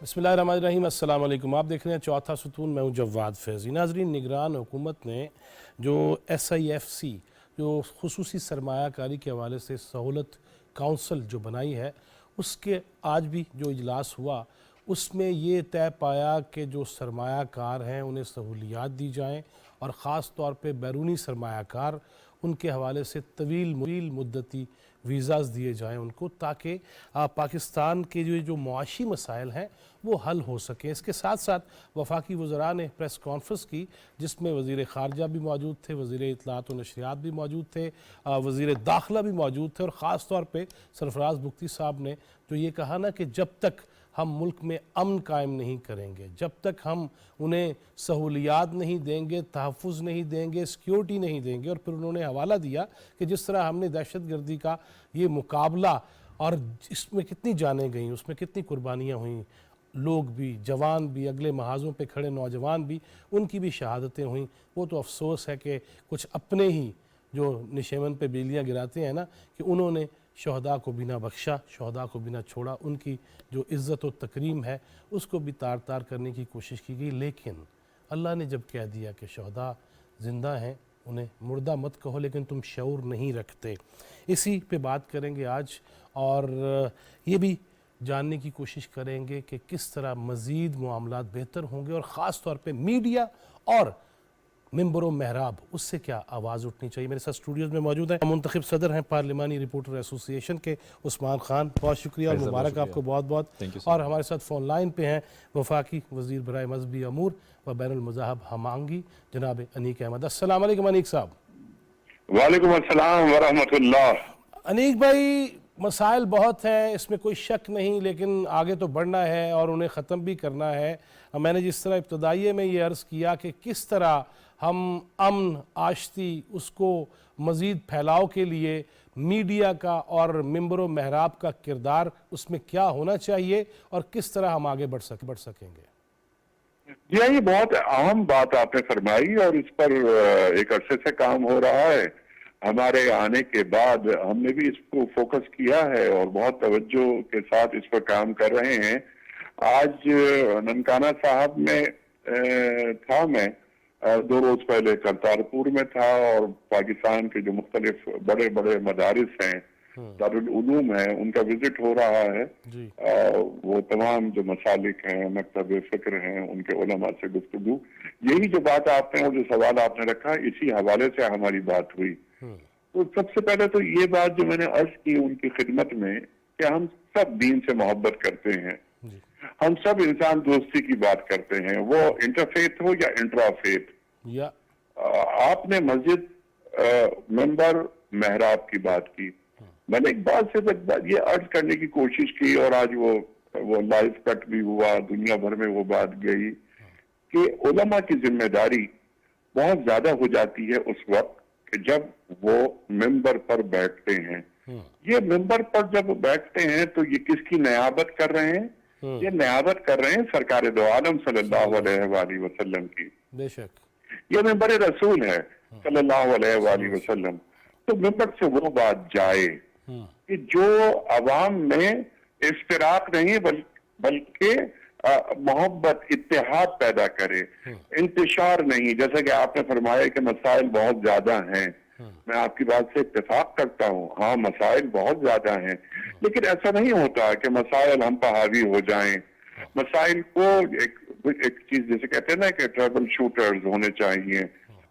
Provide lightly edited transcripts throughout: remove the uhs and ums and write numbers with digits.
بسم اللہ الرحمن الرحیم، السلام علیکم۔ آپ دیکھ رہے ہیں چوتھا ستون، میں ہوں جواد فیضی۔ ناظرین، نگران حکومت نے جو SIFC جو خصوصی سرمایہ کاری کے حوالے سے سہولت کونسل جو بنائی ہے، اس کے آج بھی جو اجلاس ہوا اس میں یہ طے پایا کہ جو سرمایہ کار ہیں انہیں سہولیات دی جائیں، اور خاص طور پہ بیرونی سرمایہ کار ان کے حوالے سے طویل مدتی ویزاز دیے جائیں ان کو، تاکہ پاکستان کے جو معاشی مسائل ہیں وہ حل ہو سکیں۔ اس کے ساتھ ساتھ وفاقی وزراء نے پریس کانفرنس کی جس میں وزیر خارجہ بھی موجود تھے، وزیر اطلاعات و نشریات بھی موجود تھے، وزیر داخلہ بھی موجود تھے، اور خاص طور پہ سرفراز بگٹی صاحب نے جو یہ کہا نا کہ جب تک ہم ملک میں امن قائم نہیں کریں گے، جب تک ہم انہیں سہولیات نہیں دیں گے، تحفظ نہیں دیں گے، سیکیورٹی نہیں دیں گے، اور پھر انہوں نے حوالہ دیا کہ جس طرح ہم نے دہشت گردی کا یہ مقابلہ اور اس میں کتنی جانیں گئیں، اس میں کتنی قربانیاں ہوئیں، لوگ بھی، جوان بھی، اگلے محاذوں پہ کھڑے نوجوان بھی، ان کی بھی شہادتیں ہوئیں۔ وہ تو افسوس ہے کہ کچھ اپنے ہی جو نشیمن پہ بیلیاں گراتے ہیں نا، کہ انہوں نے شہداء کو بھی نہ بخشا، شہداء کو بھی نہ چھوڑا، ان کی جو عزت و تکریم ہے اس کو بھی تار تار کرنے کی کوشش کی گئی۔ لیکن اللہ نے جب کہہ دیا کہ شہداء زندہ ہیں، انہیں مردہ مت کہو، لیکن تم شعور نہیں رکھتے، اسی پہ بات کریں گے آج، اور یہ بھی جاننے کی کوشش کریں گے کہ کس طرح مزید معاملات بہتر ہوں گے، اور خاص طور پہ میڈیا اور ممبر و محراب اس سے کیا آواز اٹھنی چاہیے۔ میرے ساتھ اسٹوڈیوز میں موجود ہیں منتخب صدر ہیں پارلیمانی رپورٹر ایسوسی ایشن کے عثمان خان، بہت شکریہ اور مبارک آپ کو بہت بہت۔ اور ہمارے ساتھ فون لائن پہ ہیں وفاقی وزیر برائے مذہبی امور و بین المذاہب ہمانگی جناب انیک احمد۔ السلام علیکم انیک صاحب۔ وعلیکم السلام ورحمۃ اللہ۔ انیک بھائی، مسائل بہت ہیں، اس میں کوئی شک نہیں، لیکن آگے تو بڑھنا ہے اور انہیں ختم بھی کرنا ہے۔ میں نے جس طرح ابتدائیے میں یہ عرض کیا کہ کس طرح ہم امن آشتی اس کو مزید پھیلاؤ کے لیے میڈیا کا اور ممبر و محراب کا کردار اس میں کیا ہونا چاہیے، اور کس طرح ہم آگے بڑھ سکیں گے۔ جی ہاں، یہ بہت اہم بات آپ نے فرمائی، اور اس پر ایک عرصے سے کام ہو رہا ہے۔ ہمارے آنے کے بعد ہم نے بھی اس کو فوکس کیا ہے اور بہت توجہ کے ساتھ اس پر کام کر رہے ہیں۔ آج ننکانہ صاحب میں تھا، میں 2 روز پہلے کرتارپور میں تھا، اور پاکستان کے جو مختلف بڑے بڑے مدارس ہیں، دارالعلوم ہیں، ان کا وزٹ ہو رہا ہے۔ وہ تمام جو مسالک ہیں، مکتب فکر ہیں، ان کے علماء سے گفتگو، یہی جو بات آپ نے اور جو سوال آپ نے رکھا، اسی حوالے سے ہماری بات ہوئی۔ تو سب سے پہلے تو یہ بات جو میں نے عرض کی ان کی خدمت میں، کہ ہم سب دین سے محبت کرتے ہیں، ہم سب انسان دوستی کی بات کرتے ہیں، وہ انٹرفیتھ ہو یا انٹرافیتھ۔ آپ نے مسجد، ممبر، محراب کی بات کی، میں نے ایک بات سے یہ عرض کرنے کی کوشش کی، اور آج وہ لائیو کٹ بھی ہوا، دنیا بھر میں وہ بات گئی، کہ علماء کی ذمہ داری بہت زیادہ ہو جاتی ہے اس وقت کہ جب وہ ممبر پر بیٹھتے ہیں۔ یہ ممبر پر جب بیٹھتے ہیں تو یہ کس کی نیابت کر رہے ہیں؟ یہ نیابت کر رہے ہیں سرکار دو عالم صلی اللہ علیہ وآلہ وسلم کی۔ بے شک یہ ممبر رسول ہے صلی اللہ علیہ وآلہ وسلم۔ تو ممبر سے وہ بات جائے کہ جو عوام میں اشتراک نہیں بلکہ محبت، اتحاد پیدا کرے، انتشار نہیں۔ جیسا کہ آپ نے فرمایا کہ مسائل بہت زیادہ ہیں، میں آپ کی بات سے اتفاق کرتا ہوں، ہاں مسائل بہت زیادہ ہیں، لیکن ایسا نہیں ہوتا کہ مسائل ہم پر حاوی ہو جائیں۔ مسائل کو ایک چیز جیسے کہتے ہیں نا کہ ٹربل شوٹرز ہونے چاہیے۔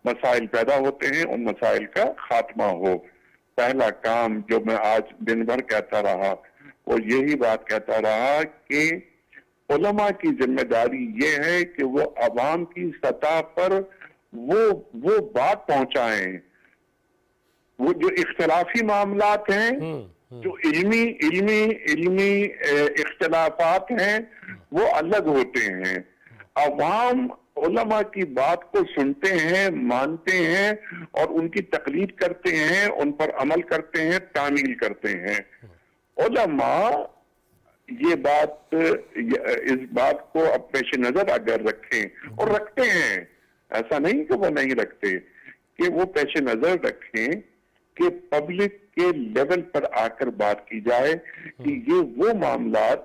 مسائل پیدا ہوتے ہیں، ان مسائل کا خاتمہ ہو۔ پہلا کام جو میں آج دن بھر کہتا رہا، وہ یہی بات کہتا رہا کہ علماء کی ذمہ داری یہ ہے کہ وہ عوام کی سطح پر وہ بات پہنچائیں، وہ جو اختلافی معاملات ہیں، جو علمی اختلافات ہیں، وہ الگ ہوتے ہیں۔ عوام علماء کی بات کو سنتے ہیں، مانتے ہیں، اور ان کی تقلید کرتے ہیں، ان پر عمل کرتے ہیں، تعمیل کرتے ہیں۔ علماء اس بات کو اب پیش نظر اگر رکھیں، اور رکھتے ہیں، ایسا نہیں کہ وہ نہیں رکھتے، کہ وہ پیش نظر رکھیں کہ پبلک کے لیول پر آ کر بات کی جائے کہ یہ وہ معاملات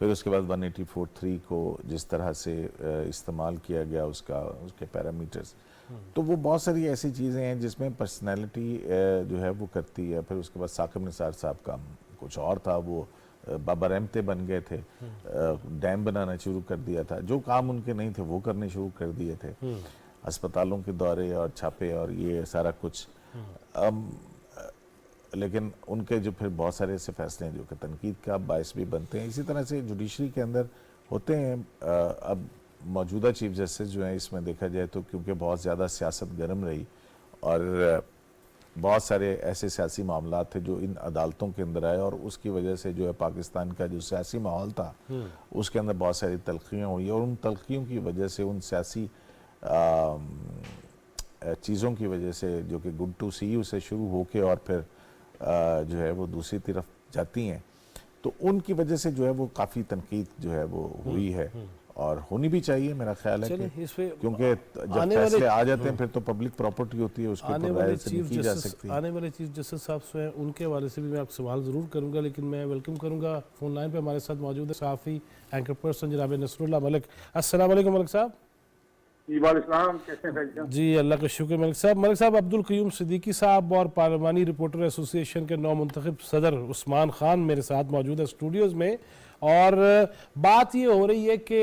پھر اس کے بعد 184.3 کو جس طرح سے استعمال کیا گیا اس کے پیرامیٹرز، تو وہ بہت ساری ایسی چیزیں ہیں جس میں پرسنالٹی جو ہے وہ کرتی ہے. پھر اس کے بعد ثاقب نثار صاحب کا کچھ اور تھا، وہ بابا رحمتے بن گئے تھے، ڈیم بنانا شروع کر دیا تھا، جو کام ان کے نہیں تھے وہ کرنے شروع کر دیے تھے، ہسپتالوں کے دورے اور چھاپے اور یہ سارا کچھ. لیکن ان کے جو پھر بہت سارے ایسے فیصلے ہیں جو کہ تنقید کا باعث بھی بنتے ہیں. اسی طرح سے جوڈیشری کے اندر ہوتے ہیں. اب موجودہ چیف جسٹس جو ہیں اس میں دیکھا جائے تو کیونکہ بہت زیادہ سیاست گرم رہی اور بہت سارے ایسے سیاسی معاملات تھے جو ان عدالتوں کے اندر آئے، اور اس کی وجہ سے جو ہے پاکستان کا جو سیاسی ماحول تھا اس کے اندر بہت ساری تلخیاں ہوئی، اور ان تلخیوں کی وجہ سے، ان سیاسی چیزوں کی وجہ سے جو کہ گڈ ٹو سی یو سے شروع ہو کے اور پھر جو ہے وہ دوسری طرف جاتی ہیں، تو ان کی وجہ سے جو ہے وہ کافی تنقید جو ہے وہ ہوئی ہے، اور ہونی بھی چاہیے میرا خیال ہے کہ کیونکہ جب فیصلے آ جاتے ہیں پھر تو پبلک پراپرٹی ہوتی ہے، اس کے اوپر رائے سے کی جا سکتی ہے. آنے والے چیف جسٹس صاحب سے ان کے حوالے سے بھی میں آپ کو سوال ضرور کروں گا، لیکن میں ویلکم کروں گا فون لائن پہ ہمارے ساتھ موجود ہے صحافی اینکر پرسن جناب نصر اللہ ملک. السلام علیکم ملک صاحب. وعلیکم السلام، کیسے ہیں؟ جی اللہ کا شکر. ملک صاحب عبد القیوم صدیقی صاحب اور پارلیمانی رپورٹر ایسوسی ایشن کے نو منتخب صدر عثمان خان میرے ساتھ موجود ہے اسٹوڈیوز میں، اور بات یہ ہو رہی ہے کہ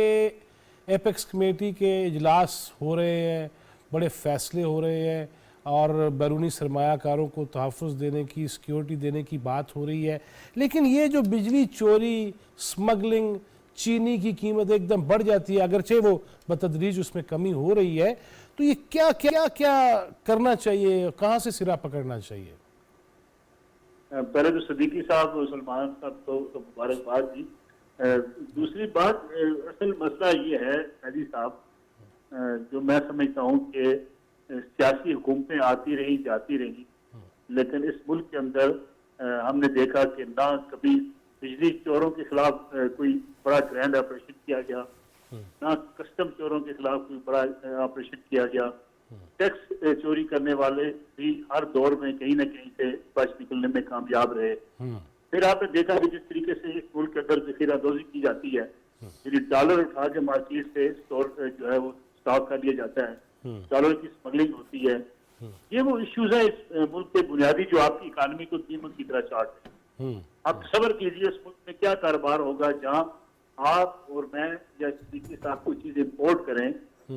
ایپیکس کمیٹی کے اجلاس ہو رہے ہیں، بڑے فیصلے ہو رہے ہیں، اور بیرونی سرمایہ کاروں کو تحفظ دینے کی، سیکیورٹی دینے کی بات ہو رہی ہے، لیکن یہ جو بجلی چوری، سمگلنگ، چینی کی قیمت ایک دم بڑھ جاتی ہے، اگرچہ وہ بتدریج اس میں کمی ہو رہی ہے، تو یہ کیا کرنا چاہیے، کہاں سے سرا پکڑنا چاہیے؟ پہلے تو صدیقی صاحب اور سلمان صاحب تو مبارکباد دی. دوسری بات، اصل مسئلہ یہ ہے حاجی صاحب، جو میں سمجھتا ہوں کہ سیاسی حکومتیں آتی رہی جاتی رہی، لیکن اس ملک کے اندر ہم نے دیکھا کہ نہ کبھی بجلی چوروں کے خلاف کوئی بڑا گرینڈ آپریشن کیا گیا، نہ کسٹم چوروں کے خلاف کوئی بڑا آپریشن کیا گیا. ٹیکس چوری کرنے والے بھی ہر دور میں کہیں نہ کہیں سے بچ نکلنے میں کامیاب رہے. پھر آپ نے دیکھا کہ جس طریقے سے اس ملک کے اندر ذخیرہ دوزی کی جاتی ہے، یعنی ڈالر اٹھا کے مارکیٹ سے اسٹور جو ہے وہ اسٹاک کر لیا جاتا ہے، ڈالر کی سمگلنگ ہوتی ہے. یہ وہ ایشوز ہیں اس ملک کے بنیادی جو آپ کی اکانومی کو دیمک کی طرح چاٹ ہیں. آپ صبر کیجئے، اس ملک میں کیا کاروبار ہوگا جہاں آپ اور میں یا صدیقی صاحب کوئی چیز امپورٹ کریں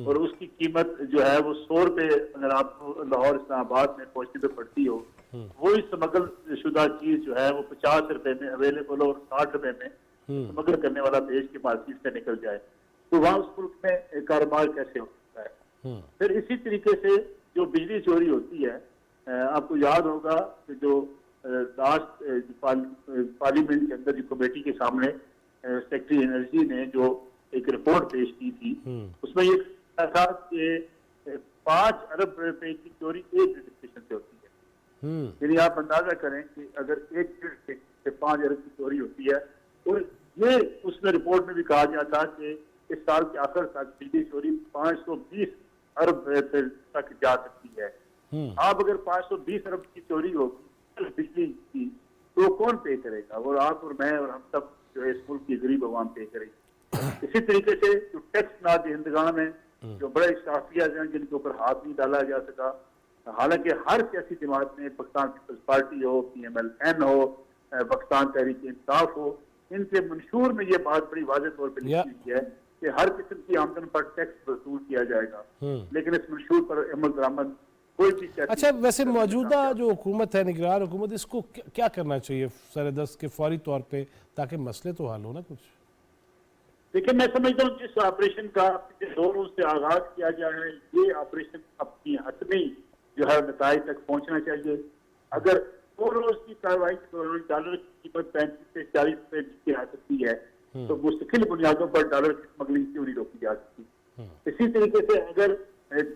اور اس کی قیمت جو ہے وہ 100 روپے اگر آپ کو لاہور اسلام آباد میں پہنچنے پہ پڑتی ہو، وہی سمگل شدہ چیز جو ہے وہ 50 روپے میں اویلیبل اور 60 روپے میں سمگل کرنے والا بیچ کے مارکیٹ سے نکل جائے، تو وہاں اس ملک میں کاروبار کیسے ہو سکتا ہے؟ پھر اسی طریقے سے جو بجلی چوری ہوتی ہے، آپ کو یاد ہوگا کہ جو لاسٹ پارلیمنٹ کے اندر جو کمیٹی کے سامنے سیکٹری انرجی نے جو ایک رپورٹ پیش کی تھی، اس میں یہ تھا کہ 5 ارب روپے کی چوری ایک رجسٹریشن سے ہوتی ہے. یعنی آپ اندازہ کریں کہ اگر 1 سے 5 ارب کی چوری ہوتی ہے، اور یہ اس میں رپورٹ میں بھی کہا گیا تھا کہ اس سال کے آخر تک بجلی چوری 520 ارب روپے تک جا سکتی ہے. آپ اگر 520 ارب کی چوری ہوگی بجلی کی تو کون پے کرے گا؟ اور آپ اور میں اور ہم سب جو اس ملک کی غریب عوام پے کرے گی. اسی طریقے سے جو ٹیکس نادہندگان ہیں، جو بڑے اشرافیات ہیں جن کے اوپر ہاتھ نہیں ڈالا جا سکا، حالانکہ ہر سیاسی جماعت میں، پاکستان پیپلز پارٹی ہو، PMLN ہو، پاکستان تحریک انصاف ہو، ان کے منشور میں یہ بات بڑی واضح طور پہ لکھی ہوئی ہے کہ ہر قسم کی آمدن پر ٹیکس وصول کیا جائے گا، لیکن اس منشور پر عمل درآمد کوئی بھی. اچھا، ویسے موجودہ جو حکومت ہے، نگران حکومت، اس کو کیا کرنا چاہیے سر دست کے فوری طور پہ تاکہ مسئلے تو حل ہو نا کچھ؟ لیکن میں سمجھتا ہوں جس آپریشن کا 2 روز سے آغاز کیا گیا ہے، یہ آپریشن اپنی حتمی جو ہے نتائج تک پہنچنا چاہیے. اگر 2 روز کی کارروائی کے دوران ڈالر کی قیمت 35 سے 40 روپے نیچے آ سکتی ہے تو مستقل بنیادوں پر ڈالر کی سمگلنگ چوری روکی جا سکتی. اسی طریقے سے اگر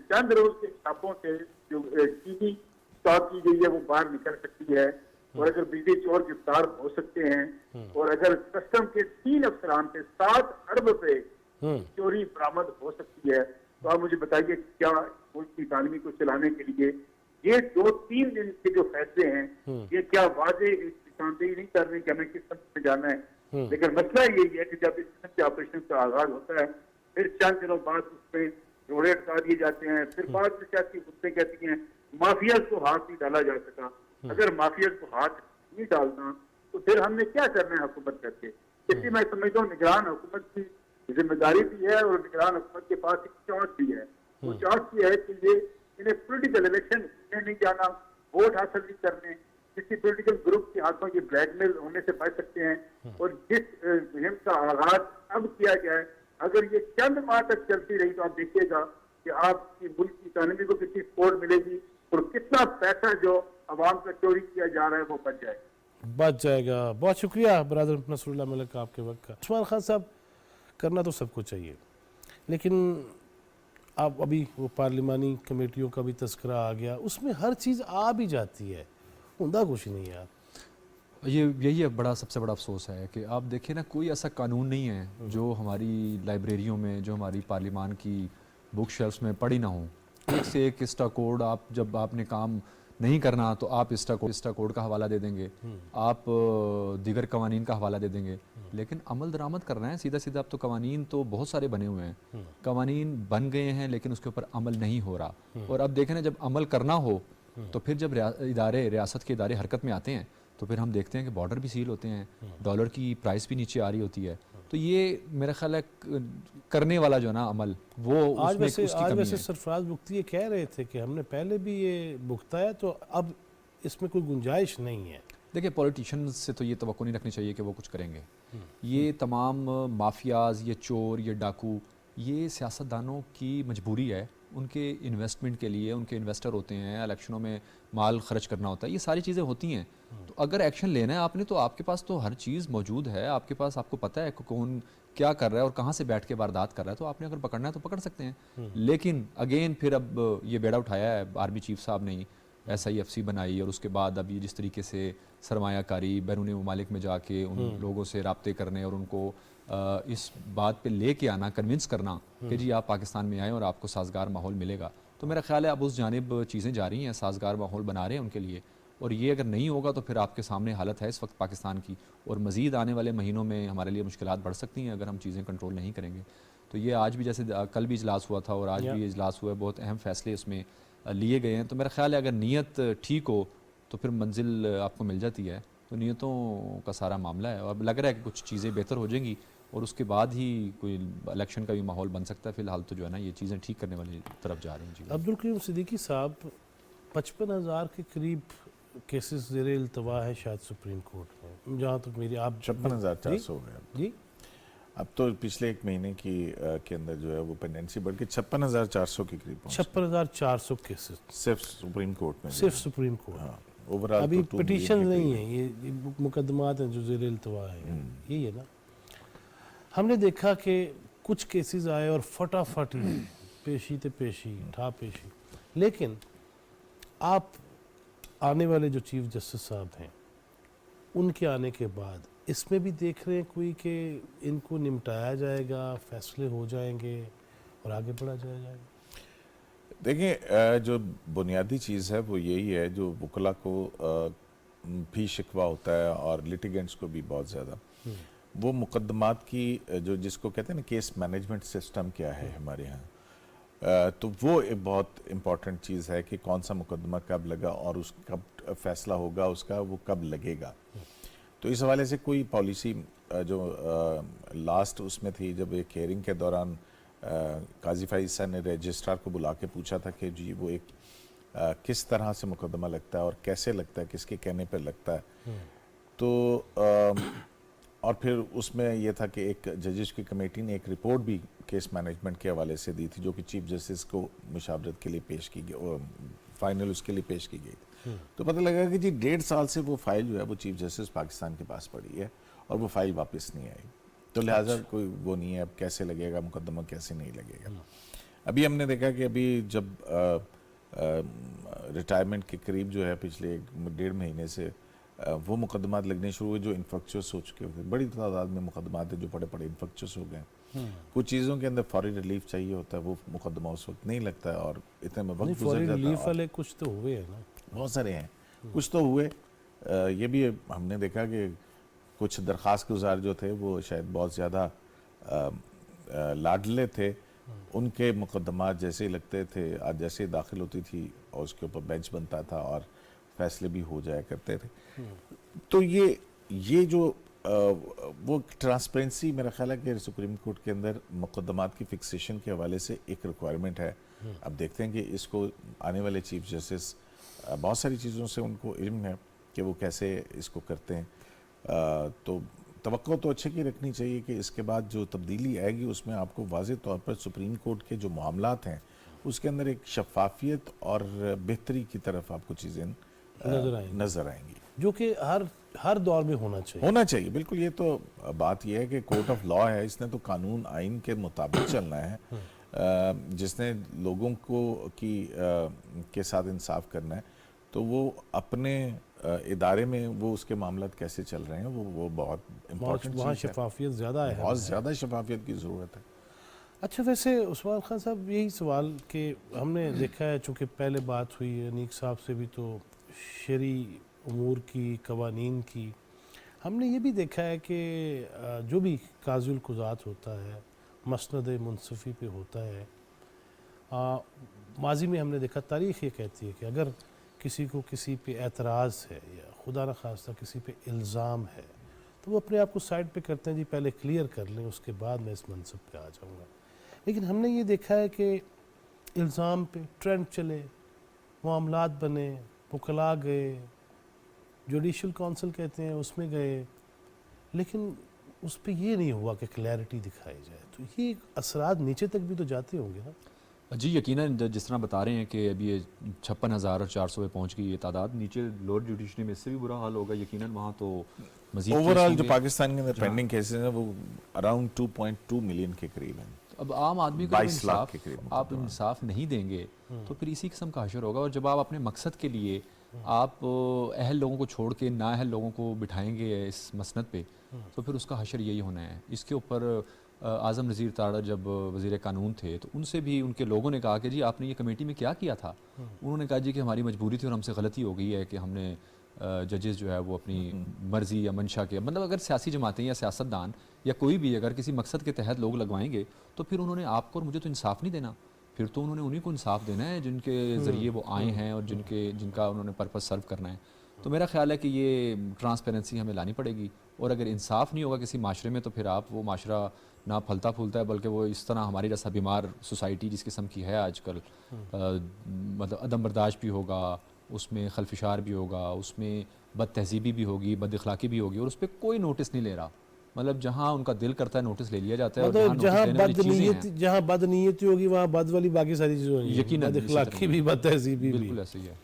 چند روز کے چھاپوں سے جو چینی اسٹاک کی گئی ہے وہ باہر نکل سکتی ہے، اور اگر بجلی چور گرفتار ہو سکتے ہیں، اور اگر کسٹم کے 3 افسران سے 7 ارب روپے چوری برآمد ہو سکتی ہے، تو آپ مجھے بتائیے کیا ملک کی اکانومی کو چلانے کے لیے یہ 2-3 دن کے جو فیصلے ہیں یہ کیا واضح نشاندہی نہیں کر رہے کہ ہمیں کس سمت میں جانا ہے؟ لیکن مسئلہ یہی ہے کہ جب اس قسم کے آپریشن کا آغاز ہوتا ہے پھر چند دنوں بعد اس پہ روڑے اٹکا دیے جاتے ہیں، پھر بعد میں سیاسی خطے کہتی ہیں مافیاز کو ہاتھ نہیں ڈالا جا سکا. اگر مافیاز کو ہاتھ نہیں ڈالنا تو پھر ہم نے کیا کرنا ہے حکومت کر کے؟ اس لیے میں سمجھتا ہوں نگران حکومت کی ذمہ داری بھی ہے اور نگران حکومت کے پاس ایک چانس بھی ہے. وہ چانس یہ ہے کہ یہ انہیں پولیٹیکل الیکشن میں نہیں جانا، ووٹ حاصل نہیں کرنے، کسی پولیٹیکل گروپ کے ہاتھوں یہ بلیک میل ہونے سے بچ سکتے ہیں. اور جس مہم کا آغاز اب کیا گیا ہے اگر یہ چند ماہ تک چلتی رہی تو آپ دیکھیے گا کہ آپ کی ملک کی اکانومی کو کتنی سپورٹ ملے گی اور کتنا پیسہ جو عوام کا چوری کیا جا رہا ہے وہ بچ جائے گا. بچ جائے گا. بہت شکریہ برادر نصر اللہ ملک آپ کے وقت کا. عثمان خان صاحب، کرنا تو سب کو چاہیے، لیکن آپ ابھی وہ پارلیمانی کمیٹیوں کا بھی تذکرہ آ گیا، اس میں ہر چیز آ بھی جاتی ہے، عمدہ کچھ نہیں ہے. یہی ایک بڑا سب سے بڑا افسوس ہے کہ آپ دیکھیں نا، کوئی ایسا قانون نہیں ہے جو ہماری لائبریریوں میں، جو ہماری پارلیمان کی بک شیلفس میں پڑھی نہ ہوں. ایک سے ایک اسٹا کوڈ، آپ جب آپ نے کام نہیں کرنا تو آپ اسٹا کوڈ کا حوالہ دے دیں گے، آپ دیگر قوانین کا حوالہ دے دیں گے، لیکن عمل درآمد کرنا ہے سیدھا سیدھا. اب تو قوانین تو بہت سارے بنے ہوئے ہیں، قوانین بن گئے ہیں لیکن اس کے اوپر عمل نہیں ہو رہا. اور اب دیکھیں نا، جب عمل کرنا ہو تو پھر جب ریاست کے ادارے حرکت میں آتے ہیں تو پھر ہم دیکھتے ہیں کہ بارڈر بھی سیل ہوتے ہیں، ڈالر کی پرائس بھی نیچے آ رہی ہوتی ہے. تو یہ میرا خیال ہے کرنے والا جو نا عمل، وہ آج ویسے کمی ہے. سرفراز بگٹی یہ کہہ رہے تھے کہ ہم نے پہلے بھی یہ بھگتا ہے تو اب اس میں کوئی گنجائش نہیں ہے. دیکھیں، پولیٹیشنز سے تو یہ توقع نہیں رکھنی چاہیے کہ وہ کچھ کریں گے. یہ تمام مافیاز، یہ چور، یہ ڈاکو، یہ سیاستدانوں کی مجبوری ہے. ان کے انویسٹمنٹ کے لیے، ان کے انویسٹر ہوتے ہیں، الیکشنوں میں مال خرچ کرنا ہوتا ہے، یہ ساری چیزیں ہوتی ہیں. تو اگر ایکشن لینا ہے آپ نے تو آپ کے پاس تو ہر چیز موجود ہے، آپ کے پاس، آپ کو پتہ ہے کہ کون کیا کر رہا ہے اور کہاں سے بیٹھ کے واردات کر رہا ہے. تو آپ نے اگر پکڑنا ہے تو پکڑ سکتے ہیں. لیکن اگین پھر اب یہ بیڑا اٹھایا ہے آرمی چیف صاحب نے، SIFC بنائی، اور اس کے بعد اب یہ جس طریقے سے سرمایہ کاری بیرون ممالک میں جا کے ان لوگوں سے رابطے کرنے اور ان کو اس بات پہ لے کے آنا، کنونس کرنا کہ جی آپ پاکستان میں آئیں اور آپ کو سازگار ماحول ملے گا. تو میرا خیال ہے اب اس جانب چیزیں جاری ہیں، سازگار ماحول بنا رہے ہیں ان کے لیے. اور یہ اگر نہیں ہوگا تو پھر آپ کے سامنے حالت ہے اس وقت پاکستان کی، اور مزید آنے والے مہینوں میں ہمارے لیے مشکلات بڑھ سکتی ہیں اگر ہم چیزیں کنٹرول نہیں کریں گے. تو یہ آج بھی، جیسے کل بھی اجلاس ہوا تھا اور آج بھی اجلاس ہوا ہے، بہت اہم فیصلے اس میں لیے گئے ہیں. تو میرا خیال ہے اگر نیت ٹھیک ہو تو پھر منزل آپ کو مل جاتی ہے. تو نیتوں کا سارا معاملہ ہے، اور اب لگ رہا ہے کہ کچھ چیزیں بہتر ہو جائیں گی اور اس کے بعد ہی کوئی الیکشن کا بھی ماحول بن سکتا ہے. فی الحال تو جو ہے نا یہ چیزیں ٹھیک کرنے والی طرف جا رہی ہیں. عبدالکریم صدیقی صاحب، 55,000 کے قریب کیسز زیر التوا ہے شاید سپریم کورٹ میں، جہاں تک میری آپ 56,400 ہو گئے جی. اب تو پچھلے ایک مہینے کے اندر جو ہے وہ پینڈنسی بڑھ کے 56,400 کے قریب پہنچ 56,400 کیسز صرف سپریم کورٹ میں. صرف سپریم کورٹ. ہاں، اوورال ابھی پٹیشن نہیں ہیں، یہ مقدمات ہیں جو زیر التوا ہیں. یہی ہے نا. ہم نے دیکھا کہ کچھ کیسز آئے اور فٹافٹ ہی پیشی تے پیشی ٹھا پیشی. لیکن آپ آنے والے جو چیف جسٹس صاحب ہیں ان کے آنے کے بعد اس میں بھی دیکھ رہے ہیں کوئی کہ ان کو نمٹایا جائے گا، فیصلے ہو جائیں گے اور آگے بڑھا جائے گا؟ دیکھیں، جو بنیادی چیز ہے وہ یہی ہے، جو وکلا کو بھی شکوہ ہوتا ہے اور لیٹیگنٹس کو بھی بہت زیادہ، وہ مقدمات کی جو جس کو کہتے ہیں نا کیس مینجمنٹ سسٹم کیا ہے ہمارے ہاں. تو وہ ایک بہت امپورٹنٹ چیز ہے کہ کون سا مقدمہ کب لگا اور اس کب فیصلہ ہوگا اس کا، وہ کب لگے گا. تو اس حوالے سے کوئی پالیسی جو لاسٹ اس میں تھی، جب ایک ہیئرنگ کے دوران قاضی فائز صاحب نے رجسٹرار کو بلا کے پوچھا تھا کہ جی وہ ایک کس طرح سے مقدمہ لگتا ہے اور کیسے لگتا ہے، کس کے کہنے پر لگتا ہے. تو اور پھر اس میں یہ تھا کہ ایک ججز کی کمیٹی نے ایک رپورٹ بھی کیس مینجمنٹ کے حوالے سے دی تھی، جو کہ چیف جسٹس کو مشاورت کے لیے پیش کی گئی، فائنل اس کے لیے پیش کی گئی تھی. تو پتہ لگا کہ جی 1.5 سال سے وہ فائل جو ہے وہ چیف جسٹس پاکستان کے پاس پڑی ہے اور وہ فائل واپس نہیں آئی. تو لہٰذا کوئی وہ نہیں ہے اب کیسے لگے گا مقدمہ، کیسے نہیں لگے گا. ابھی ہم نے دیکھا کہ ابھی جب ریٹائرمنٹ کے قریب جو ہے پچھلے 1.5 مہینے سے وہ مقدمات لگنے شروع ہوئے جو انفیکچوس ہو چکے ہوتے ہیں. بڑی تعداد میں مقدمات ہیں جو بڑے بڑے انفیکچوس ہو گئے. کچھ چیزوں کے اندر فوری ریلیف چاہیے ہوتا ہے، وہ مقدمہ اس وقت نہیں لگتا ہے اور اتنے میں وقت گزر جاتا ہے. ریلیف والے کچھ تو ہوئے ہیں نا، بہت سارے ہیں، کچھ تو ہوئے. یہ بھی ہم نے دیکھا کہ کچھ درخواست گزار جو تھے وہ شاید بہت زیادہ لاڈلے تھے، ان کے مقدمات جیسے ہی لگتے تھے جیسے داخل ہوتی تھی اور اس کے اوپر بینچ بنتا تھا اور فیصلے بھی ہو جایا کرتے تھے. تو یہ جو وہ ٹرانسپیرنسی میرا خیال ہے کہ سپریم کورٹ کے اندر مقدمات کی فکسیشن کے حوالے سے ایک ریکوائرمنٹ ہے. اب دیکھتے ہیں کہ اس کو آنے والے چیف جسٹس بہت ساری چیزوں سے ان کو علم ہے کہ وہ کیسے اس کو کرتے ہیں. تو توقع تو اچھے کی رکھنی چاہیے کہ اس کے بعد جو تبدیلی آئے گی اس میں آپ کو واضح طور پر سپریم کورٹ کے جو معاملات ہیں اس کے اندر ایک شفافیت اور بہتری کی طرف آپ کو چیزیں نظر آئیں گی، جو کہ ہر دور میں ہونا چاہیے. بالکل. یہ تو بات یہ ہے کہ کورٹ آف لا ہے، اس نے تو قانون آئین کے مطابق چلنا ہے، جس نے لوگوں کو کے ساتھ انصاف کرنا ہے، تو وہ اپنے ادارے میں وہ اس کے معاملات کیسے چل رہے ہیں وہ بہت امپورٹنٹ چیز ہے. شفافیت زیادہ ہے، بہت زیادہ شفافیت کی ضرورت ہے. اچھا، ویسے عثمان خان صاحب یہی سوال کہ ہم نے دیکھا ہے، چونکہ پہلے بات ہوئی انیق صاحب سے بھی تو شرعی امور کی، قوانین کی، ہم نے یہ بھی دیکھا ہے کہ جو بھی قاضی القضات ہوتا ہے مسند منصفی پہ ہوتا ہے، ماضی میں ہم نے دیکھا تاریخ یہ کہتی ہے کہ اگر کسی کو کسی پہ اعتراض ہے یا خدا نخواستہ کسی پہ الزام ہے تو وہ اپنے آپ کو سائڈ پہ کرتے ہیں، جی پہلے کلیئر کر لیں اس کے بعد میں اس منصب پہ آ جاؤں گا. لیکن ہم نے یہ دیکھا ہے کہ الزام پہ ٹرینڈ چلے، معاملات بنے، وکلاء گئے، جوڈیشل کونسل کہتے ہیں اس میں گئے، لیکن اس پہ یہ نہیں ہوا کہ کلیئرٹی دکھائی جائے. تو یہ اثرات نیچے تک بھی تو جاتے ہوں گے نا؟ جی یقیناً، جس طرح بتا رہے ہیں کہ ابھی یہ 56,400 پہ پہنچ گئی یہ تعداد، نیچے لوور جوڈیشری میں اس سے بھی برا حال ہوگا یقیناً. وہاں تو مزید اوورال جو پاکستان کے اندر پینڈنگ کیسز ہیں وہ اراؤنڈ 2.2 ملین کے قریب ہیں. اب عام آدمی کو 22 لاکھ کے قریب آپ انصاف نہیں دیں گے تو پھر اسی قسم کا حشر ہوگا. اور جب آپ اپنے مقصد کے لیے آپ اہل لوگوں کو چھوڑ کے نااہل لوگوں کو بٹھائیں گے اس مسند پہ تو پھر اس کا حشر یہی ہونا ہے. اس کے اوپر اعظم نذیر تاڑا جب وزیر قانون تھے تو ان سے بھی ان کے لوگوں نے کہا کہ جی آپ نے یہ کمیٹی میں کیا تھا؟ انہوں نے کہا جی کہ ہماری مجبوری تھی اور ہم سے غلطی ہو گئی ہے کہ ہم نے ججز جو ہے وہ اپنی مرضی یا منشا کے، مطلب اگر سیاسی جماعتیں یا سیاستدان یا کوئی بھی اگر کسی مقصد کے تحت لوگ لگوائیں گے تو پھر انہوں نے آپ کو اور مجھے تو انصاف نہیں دینا، پھر تو انہوں نے انہیں کو انصاف دینا ہے جن کے ذریعے وہ آئے ہیں اور جن کا انہوں نے پرپس سرو کرنا ہے. تو میرا خیال ہے کہ یہ ٹرانسپیرنسی ہمیں لانی پڑے گی. اور اگر انصاف نہیں ہوگا کسی معاشرے میں تو پھر آپ وہ معاشرہ نہ پھلتا پھولتا ہے بلکہ وہ اس طرح ہماری جیسا بیمار سوسائٹی جس قسم کی ہے آج کل، مطلب عدم برداشت بھی ہوگا، اس میں خلفشار بھی ہوگا، اس میں بد تہذیبی بھی ہوگی، بد اخلاقی بھی ہوگی، اور اس پہ کوئی نوٹس نہیں لے رہا. مطلب جہاں ان کا دل کرتا ہے نوٹس لے لیا جاتا ہے، مطلب جہاں بد نیتی ہوگی وہاں بد والی باقی ساری چیزیں ہوں گی، یقیناً بد اخلاقی بھی، بد تہذیبی بھی. بالکل ایسے ہی ہے.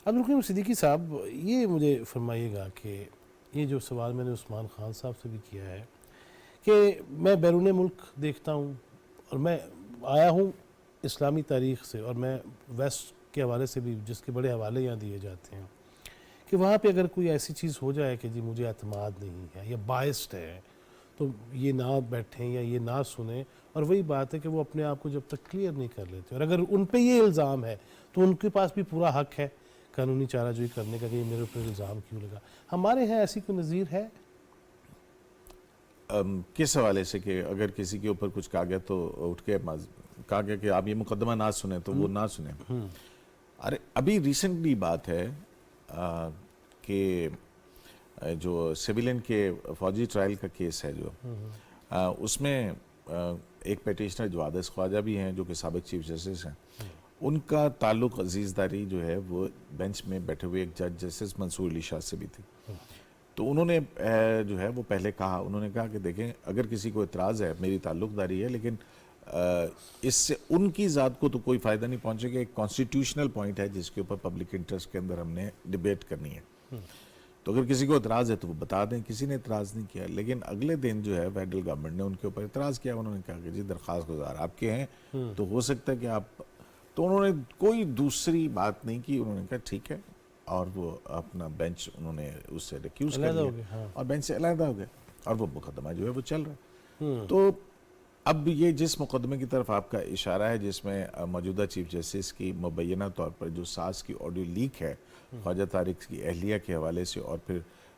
عبدالقیوم صدیقی صاحب، یہ مجھے فرمائیے گا کہ یہ جو سوال میں نے عثمان خان صاحب سے بھی کیا ہے کہ میں بیرون ملک دیکھتا ہوں اور میں آیا ہوں اسلامی تاریخ سے، اور میں ویسٹ کے حوالے سے بھی جس کے بڑے حوالے یہاں دیے جاتے ہیں کہ وہاں پہ اگر کوئی ایسی چیز ہو جائے کہ جی مجھے اعتماد نہیں ہے یا بائسڈ ہے تو یہ نہ بیٹھیں یا یہ نہ سنیں. اور وہی بات ہے کہ وہ اپنے آپ کو جب تک کلیئر نہیں کر لیتے، اور اگر ان پہ یہ الزام ہے تو ان کے پاس بھی پورا حق ہے قانونی چارہ جوئی کرنے کا کہ یہ میرے اوپر الزام کیوں لگا. ہمارے یہاں ایسی کوئی نظیر ہے؟ کس حوالے سے کہ اگر کسی کے اوپر کچھ کہا گیا تو اٹھ کے کہا گیا کہ آپ یہ مقدمہ نہ سنیں تو وہ نہ سنیں؟ ارے ابھی ریسنٹلی بات ہے کہ جو سیویلین کے فوجی ٹرائل کا کیس ہے جو اس میں ایک پیٹیشنر جو عادث خواجہ بھی ہیں جو کہ سابق چیف جسٹس ہیں، ان کا تعلق عزیز داری جو ہے وہ بینچ میں بیٹھے ہوئے ایک جج جسٹس منصور علی شاہ سے بھی تھی. تو انہوں نے جو ہے وہ پہلے کہا، انہوں نے کہا کہ دیکھیں اگر کسی کو اعتراض ہے، میری تعلق داری ہے، لیکن اس سے ان کی ذات کو تو کوئی فائدہ نہیں پہنچے گا. ایک کانسٹیٹیوشنل پوائنٹ ہے جس کے اوپر پبلک انٹرسٹ کے اندر ہم نے ڈیبیٹ کرنی ہے. تو اگر کسی کو اعتراض ہے تو وہ بتا دیں. کسی نے اعتراض نہیں کیا، لیکن اگلے دن جو ہے فیڈرل گورنمنٹ نے ان کے اوپر اعتراض کیا. انہوں نے کہا کہ جی درخواست گزار آپ کے ہیں تو ہو سکتا ہے کہ آپ، تو انہوں نے کوئی دوسری بات نہیں کی. انہوں نے کہا ٹھیک ہے، اور وہ اپنا بینچ انہوں نے اس سے ریکیوز کر لیا اور بینچ سے علیحدہ ہو گئے، اور وہ مقدمہ جو ہے وہ چل رہا ہے. تو اب یہ جس مقدمے کی طرف آپ کا اشارہ ہے جس میں موجودہ چیف جسٹس کی مبینہ طور پر جو ساز کی آڈیو لیک ہے خواجہ طارق کی اہلیہ کے حوالے سے اور پھر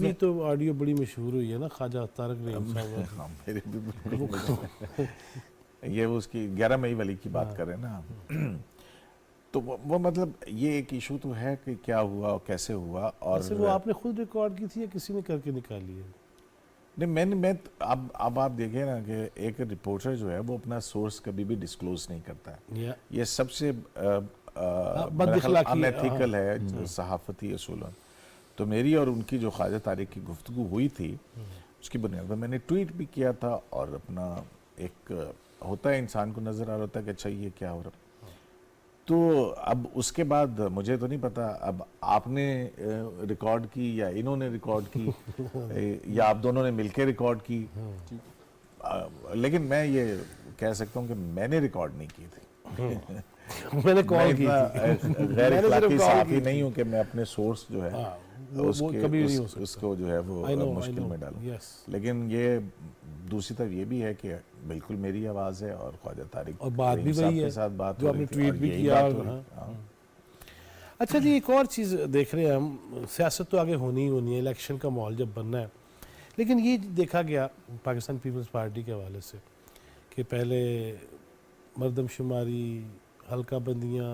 بھی تو آڈیو بڑی مشہور ہوئی ہے نا خواجہ طارق رحیم صاحب. ہاں، میرے بھی بالکل یہ اس کی 11 مئی والی کی بات کر رہے ہیں نا آپ. تو وہ مطلب یہ ایک ایشو تو ہے کہ کیا ہوا اور کیسے ہوا. اور ویسے وہ آپ نے خود ریکارڈ کی تھی یا کسی نے کر کے نکالی ہے؟ نہیں میں اب آپ دیکھیں نا کہ ایک رپورٹر جو ہے وہ اپنا سورس کبھی بھی ڈسکلوز نہیں کرتا ہے. یا یہ سب سے بد اخلاقی ان ایتھیکل ہے صحافتی اصولوں. تو میری اور ان کی جو خواجہ طارق کی گفتگو ہوئی تھی اس کی بنیاد پر میں نے ٹویٹ بھی کیا تھا. اور اپنا ایک ہوتا ہے انسان کو نظر آ رہا ہوتا ہے کہ اچھا یہ کیا ہو رہا. تو اب اس کے بعد مجھے تو نہیں پتا اب آپ نے ریکارڈ کی یا انہوں نے ریکارڈ کی یا آپ دونوں نے مل کے ریکارڈ کی. لیکن میں یہ کہہ سکتا ہوں کہ میں نے ریکارڈ نہیں کی تھی. میں نے کال کی میں تھی. غیر میں نے صرف اخلاقی call صحافی کی نہیں ہوں کہ میں اپنے سورس جو ہے وہ کبھی نہیں ہو سکتا. اس کو جو ہے وہ I know, مشکل میں ڈالوں. yes. لیکن یہ دوسری طرف یہ بھی ہے کہ بالکل میری آواز ہے اور خواجہ طارق اور بات بھی رحیم صاحب وہی کے ہے ساتھ بات جو ہو آپ نے رہی تھی ٹویٹ اور بھی یہی کیا. بات ہو رہی تھی. ہاں. اچھا جی ایک اور چیز دیکھ رہے ہیں ہم, سیاست تو آگے ہونی ہی ہونی ہے, الیکشن کا ماحول جب بننا ہے. لیکن یہ دیکھا گیا پاکستان پیپلز پارٹی کے حوالے سے کہ پہلے مردم شماری, حلقہ بندیاں,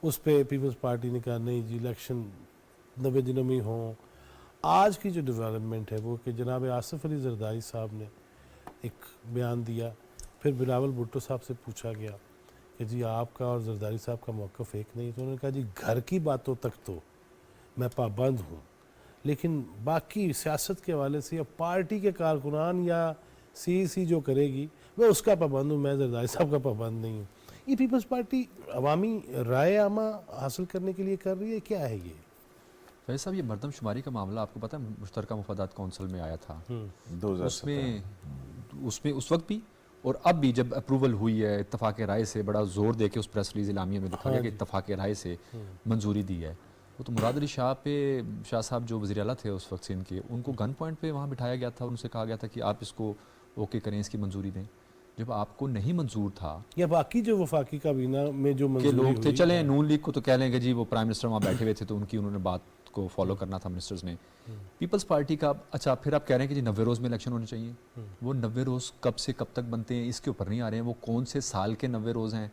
اس پہ پیپلز پارٹی نے کہا نہیں جی الیکشن 90 دنوں میں ہوں. آج کی جو ڈیولپمنٹ ہے وہ کہ جناب آصف علی زرداری صاحب نے ایک بیان دیا, پھر بلاول بھٹو صاحب سے پوچھا گیا کہ جی آپ کا اور زرداری صاحب کا موقف ایک نہیں, تو انہوں نے کہا جی گھر کی باتوں تک تو میں پابند ہوں, لیکن باقی سیاست کے حوالے سے یا پارٹی کے کارکنان یا سی جو کرے گی میں اس کا پابند ہوں, میں زرداری صاحب کا پابند نہیں ہوں. یہ پیپلز پارٹی عوامی رائے عامہ حاصل کرنے کے لیے کر رہی ہے, کیا ہے یہ؟ فیض صاحب یہ مردم شماری کا معاملہ آپ کو پتہ ہے مشترکہ مفادات کونسل میں آیا تھا, 2017 اس میں اس وقت بھی اور اب بھی جب اپروول ہوئی ہے اتفاق رائے سے, بڑا زور دے کے اس پریس ریلیز اعلامیہ میں لکھا گیا کہ اتفاق رائے سے منظوری دی ہے. وہ تو مراد علی شاہ پہ, شاہ صاحب جو وزیر اعلیٰ تھے اس وقت سے ان کے, ان کو گن پوائنٹ پہ وہاں بٹھایا گیا تھا, ان سے کہا گیا تھا کہ آپ اس کو اوکے کریں, اس کی منظوری دیں. جب آپ کو نہیں منظور تھا یا باقی جو وفاقی کابینہ میں جو کہ منظوری لوگ تھے, ہوئی, چلیں نون لیگ کو تو کہہ لیں کہ جی وہ پرائم منسٹر وہاں بیٹھے ہوئے تھے تو ان کی انہوں نے بات کو فالو کرنا تھا منسٹرز نے. پیپلز پارٹی کا اچھا پھر آپ کہہ رہے ہیں کہ جی 90 روز میں الیکشن ہونے چاہیے. وہ 90 روز کب سے کب تک بنتے ہیں اس کے اوپر نہیں آ رہے ہیں, وہ کون سے سال کے 90 روز ہیں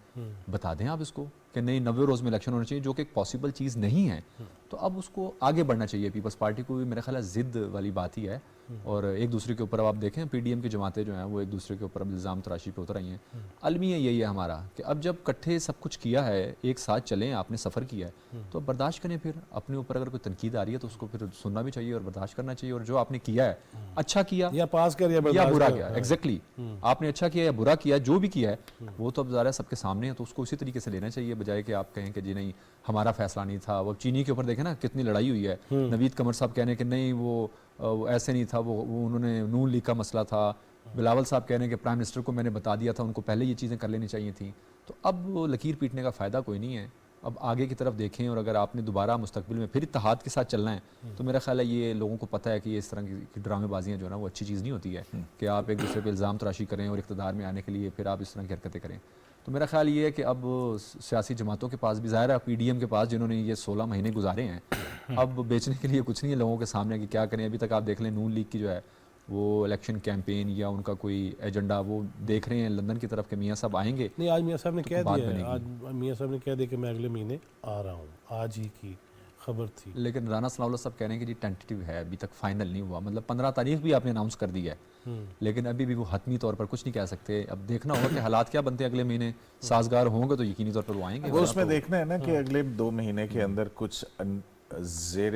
بتا دیں آپ اس کو کہ نہیں 90 روز میں الیکشن ہونے چاہیے, جو کہ ایک پاسبل چیز نہیں ہے. تو اب اس کو آگے بڑھنا چاہیے. پیپلز پارٹی کو بھی میرا خیال ہے ضد والی بات ہی ہے, اور ایک دوسرے کے اوپر اب آپ دیکھیں پی ڈی ایم کی جماعتیں جو ہیں وہ ایک دوسرے کے اوپر اب الزام تراشی پہ اتر آئی ہیں. المیہ یہی ہے ہمارا کہ اب جب کٹھے سب کچھ کیا ہے, ایک ساتھ چلیں, آپ نے سفر کیا ہے تو برداشت کریں. پھر اپنے اوپر اگر کوئی تنقید آ رہی ہے تو اس کو پھر سننا بھی چاہیے اور برداشت کرنا چاہیے, اور جو آپ نے کیا ہے اچھا کیا یا پاس کر یا برداشت برا کر. کیا, ایگزیکٹلی آپ نے اچھا کیا یا برا کیا, جو بھی کیا ہے وہ تو اب ظاہر ہے سب کے سامنے ہے, تو اس کو اسی طریقے سے لینا چاہیے, بجائے کہ آپ کہیں کہ جی نہیں ہمارا فیصلہ نہیں تھا. وہ چینی کے اوپر دیکھیں نا کتنی لڑائی ہوئی ہے, نوید قمر صاحب کہنے کہ نہیں وہ ایسے نہیں تھا, وہ انہوں نے نون لیگ کا مسئلہ تھا. بلاول صاحب کہنے کہ پرائم منسٹر کو میں نے بتا دیا تھا, ان کو پہلے یہ چیزیں کر لینی چاہیے تھیں. تو اب وہ لکیر پیٹنے کا فائدہ کوئی نہیں ہے. اب آگے کی طرف دیکھیں, اور اگر آپ نے دوبارہ مستقبل میں پھر اتحاد کے ساتھ چلنا ہے تو میرا خیال ہے یہ لوگوں کو پتہ ہے کہ یہ اس طرح کی ڈرامے بازیاں جو ہے نا وہ اچھی چیز نہیں ہوتی ہے کہ آپ ایک دوسرے پہ الزام تراشی کریں اور اقتدار میں آنے کے لیے پھر آپ اس طرح کی حرکتیں کریں. تو میرا خیال یہ ہے کہ اب سیاسی جماعتوں کے پاس بھی ظاہر ہے, پی ڈی ایم کے پاس جنہوں نے یہ 16 مہینے گزارے ہیں, اب بیچنے کے لیے کچھ نہیں ہے لوگوں کے سامنے کہ کیا کریں. ابھی تک آپ دیکھ لیں نون لیگ کی جو ہے وہ الیکشن کیمپین یا ان کا کوئی ایجنڈا وہ دیکھ رہے ہیں لندن کی طرف کہ میاں صاحب آئیں گے. نہیں آج میاں صاحب نے کہہ بات دیا بنے ہے, گی. آج میاں صاحب نے کہہ دیا کہ میں اگلے مہینے آ رہا ہوں, آج ہی کی خبر تھی. لیکن رانا ثناء اللہ صاحب کہہ رہے ہیں کہ جی ٹینٹیٹیو ہے, ابھی تک فائنل نہیں ہوا, مطلب 15 تاریخ بھی آپ نے اناؤنس کر دی ہے, لیکن ابھی بھی وہ حتمی طور پر کچھ نہیں کہہ سکتے. اب دیکھنا ہوگا کہ حالات کیا بنتے ہیں اگلے مہینے, سازگار ہوں گے تو یقینی طور پر وہ آئیں گے. وہ اس میں دیکھنا ہے نا کہ اگلے 2 مہینے کے اندر کچھ زیر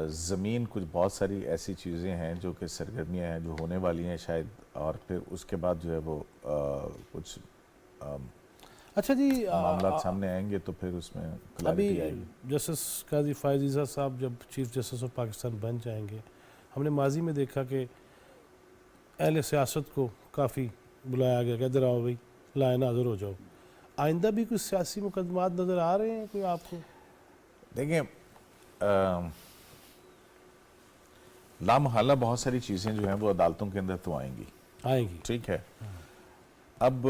زمین کچھ بہت ساری ایسی چیزیں ہیں جو کہ سرگرمیاں ہیں جو ہونے والی ہیں شاید, اور پھر اس کے بعد جو ہے وہ کچھ اچھا جی معاملات سامنے آئیں گے تو پھر اس میں کلیئرٹی آئے گی. جسٹس قاضی فائز عیسیٰ صاحب جب چیف جسٹس آف پاکستان بن جائیں گے, ہم نے ماضی میں دیکھا کہ اہل سیاست کو کافی بلایا گیا کہ ادھر آؤ بھائی لائے ناظر ہو جاؤ. آئندہ بھی کچھ سیاسی مقدمات نظر آ رہے ہیں کوئی آپ کو؟ دیکھیں لامحالہ بہت ساری چیزیں جو ہیں وہ عدالتوں کے اندر تو آئیں گی, آئیں گی. ٹھیک ہے, اب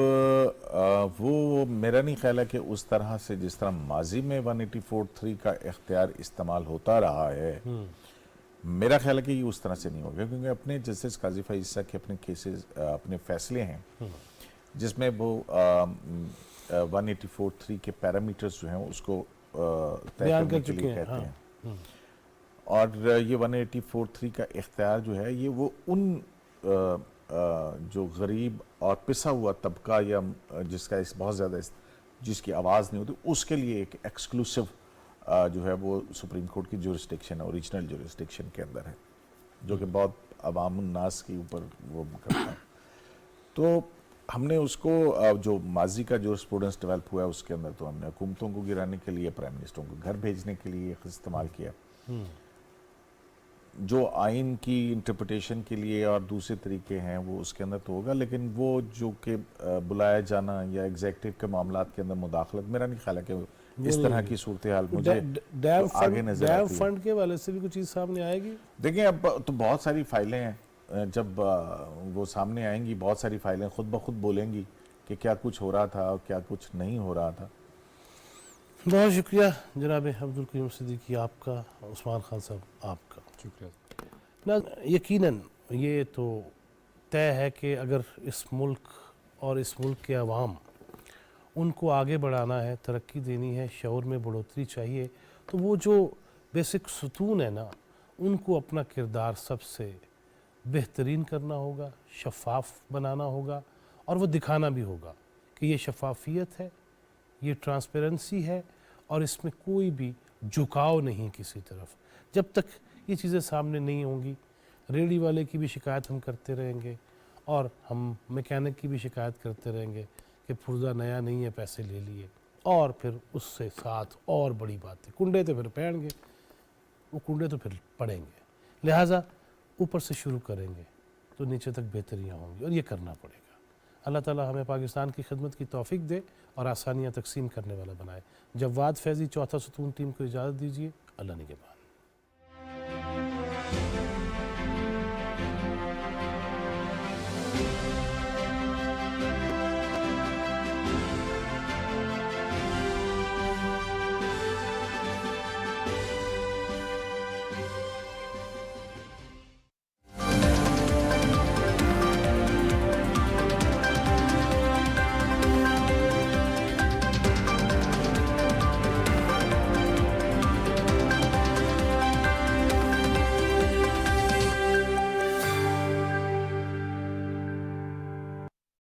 وہ میرا نہیں خیال ہے کہ اس طرح سے جس طرح ماضی میں 184.3 کا اختیار استعمال ہوتا رہا ہے، میرا خیال ہے کہ یہ اس طرح سے نہیں ہوگا، کیونکہ اپنے جسٹس قاضی فیض عیسیٰ کے اپنے کیسز، اپنے فیصلے ہیں جس میں وہ 184.3 کے پیرامیٹرز جو ہیں اس کو طے بیان کرنے کر کے چکے لیے ہیں، کہتے ہیں، اور یہ 184.3 کا اختیار جو ہے یہ وہ ان جو غریب اور پسا ہوا طبقہ یا جس کا بہت زیادہ جس کی آواز نہیں ہوتی، اس کے لیے ایک ایکسکلوسیو جو ہے وہ سپریم کورٹ کی جورسڈکشن ہے، اوریجنل جورسڈکشن کے اندر ہے، جو کہ بہت عوام الناس کے اوپر وہ کرتا ہے۔ تو ہم نے اس کو جو ماضی کا جو اسٹوڈنٹس ڈیولپ ہوا ہے اس کے اندر تو ہم نے حکومتوں کو گرانے کے لیے، پرائم منسٹروں کو گھر بھیجنے کے لیے استعمال کیا، جو آئین کی انٹرپریٹیشن کے لیے اور دوسرے طریقے ہیں وہ اس کے اندر تو ہوگا، لیکن وہ جو کہ بلایا جانا یا ایگزیکٹو کے معاملات کے اندر مداخلت، میرا نہیں خیال ہے کہ اس طرح کی صورتحال مجھے ڈیم آگے نظر آتی ہے۔ ڈیم فنڈ کے حوالے سے بھی کچھ چیز سامنے آئے گی؟ دیکھیں اب تو بہت ساری فائلیں ہیں، جب وہ سامنے آئیں گی بہت ساری فائلیں خود بخود بولیں گی کہ کیا کچھ ہو رہا تھا اور کیا کچھ نہیں ہو رہا تھا۔ بہت شکریہ جناب عبدالقیوم صدیقی آپ کا، عثمان خان صاحب آپ کا۔ شکریہ۔ یقیناً یہ تو طے ہے کہ اگر اس ملک اور اس ملک کے عوام ان کو آگے بڑھانا ہے، ترقی دینی ہے، شعور میں بڑھوتری چاہیے، تو وہ جو بیسک ستون ہے نا ان کو اپنا کردار سب سے بہترین کرنا ہوگا، شفاف بنانا ہوگا، اور وہ دکھانا بھی ہوگا کہ یہ شفافیت ہے، یہ ٹرانسپیرنسی ہے، اور اس میں کوئی بھی جھکاؤ نہیں کسی طرف۔ جب تک یہ چیزیں سامنے نہیں ہوں گی، ریڑھی والے کی بھی شکایت ہم کرتے رہیں گے اور ہم میکینک کی بھی شکایت کرتے رہیں گے کہ پرزہ نیا نہیں ہے، پیسے لے لیے، اور پھر اس سے ساتھ اور بڑی بات ہے، کنڈے تو پھر پڑیں گے، وہ کنڈے تو پھر پڑیں گے، لہٰذا اوپر سے شروع کریں گے تو نیچے تک بہتریاں ہوں گی، اور یہ کرنا پڑے گا۔ اللہ تعالیٰ ہمیں پاکستان کی خدمت کی توفیق دے اور آسانیاں تقسیم کرنے والا بنائے۔ جواد فیضی چوتھا ستون ٹیم کو اجازت دیجیے، اللہ نگہبان۔